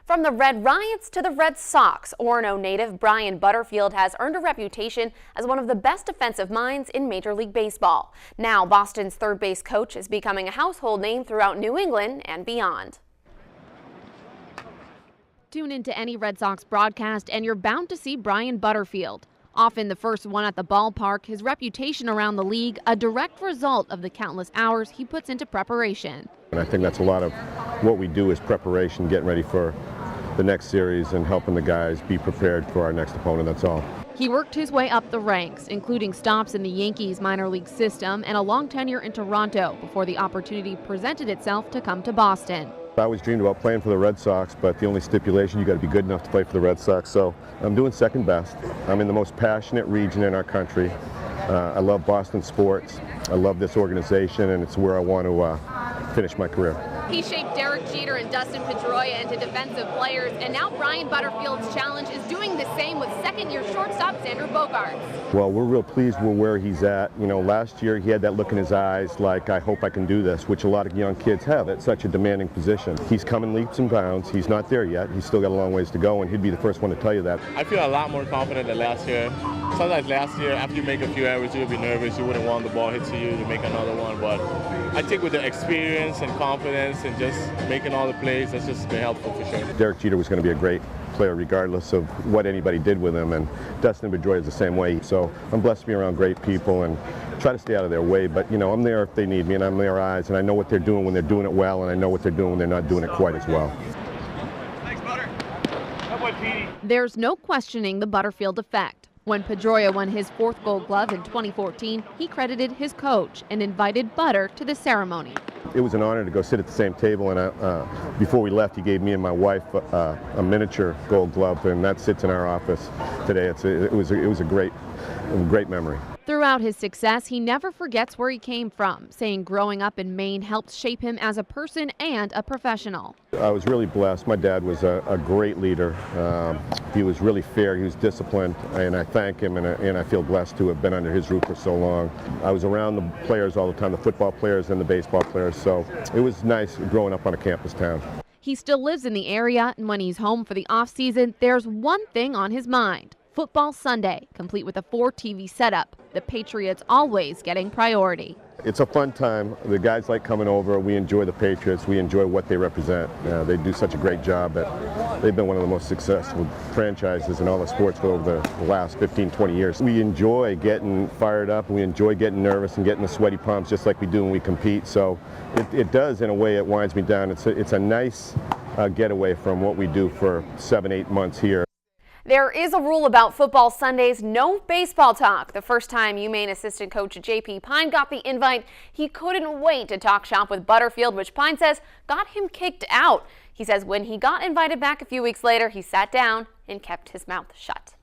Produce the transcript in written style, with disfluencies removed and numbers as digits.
From the Red Riots to the Red Sox, Orono native Brian Butterfield has earned a reputation as one of the best defensive minds in Major League Baseball. Now, Boston's third base coach is becoming a household name throughout New England and beyond. Tune into any Red Sox broadcast and you're bound to see Brian Butterfield. Often the first one at the ballpark, his reputation around the league a direct result of the countless hours he puts into preparation. And I think that's a lot of what we do is preparation, getting ready for the next series and helping the guys be prepared for our next opponent, that's all. He worked his way up the ranks, including stops in the Yankees minor league system and a long tenure in Toronto before the opportunity presented itself to come to Boston. I always dreamed about playing for the Red Sox, but the only stipulation, you got to be good enough to play for the Red Sox. So I'm doing second best. I'm in the most passionate region in our country. I love Boston sports. I love this organization, and it's where I want to finish my career. He shaped Derek Jeter and Dustin Pedroia into defensive players, and now Brian Butterfield's challenge is doing the same with second-year shortstop Xander Bogaerts. Well, we're real pleased with where he's at. You know, last year he had that look in his eyes like, I hope I can do this, which a lot of young kids have at such a demanding position. He's coming leaps and bounds. He's not there yet. He's still got a long ways to go, and he'd be the first one to tell you that. I feel a lot more confident than last year. Sometimes last year, after you make a few errors, you'll be nervous. You wouldn't want the ball hit to you to make another one. But I think with the experience and confidence and just making all the plays, that's just been helpful for sure. Derek Jeter was going to be a great player regardless of what anybody did with him, and Dustin Pedroia is the same way. So I'm blessed to be around great people and try to stay out of their way. But, you know, I'm there if they need me, and I'm in their eyes, and I know what they're doing when they're doing it well, and I know what they're doing when they're not doing it quite as well. Thanks, Butter. That boy, Petey. There's no questioning the Butterfield effect. When Pedroia won his fourth Gold Glove in 2014, he credited his coach and invited Butter to the ceremony. It was an honor to go sit at the same table, and before we left, he gave me and my wife a miniature Gold Glove, and that sits in our office today. It was a great memory. Throughout his success, he never forgets where he came from, saying growing up in Maine helped shape him as a person and a professional. I was really blessed. My dad was a great leader. He was really fair. He was disciplined, and I thank him, and I feel blessed to have been under his roof for so long. I was around the players all the time, the football players and the baseball players, so it was nice growing up on a campus town. He still lives in the area, and when he's home for the off-season, there's one thing on his mind. Football Sunday, complete with a 4-TV setup. The Patriots always getting priority. It's a fun time. The guys like coming over. We enjoy the Patriots. We enjoy what they represent. They do such a great job. They've been one of the most successful franchises in all of sports for over the last 15, 20 years. We enjoy getting fired up. We enjoy getting nervous and getting the sweaty palms just like we do when we compete. So it does, in a way, it winds me down. It's a nice getaway from what we do for 7, 8 months here. There is a rule about football Sundays, no baseball talk. The first time Maine assistant coach J.P. Pine got the invite, he couldn't wait to talk shop with Butterfield, which Pine says got him kicked out. He says when he got invited back a few weeks later, he sat down and kept his mouth shut.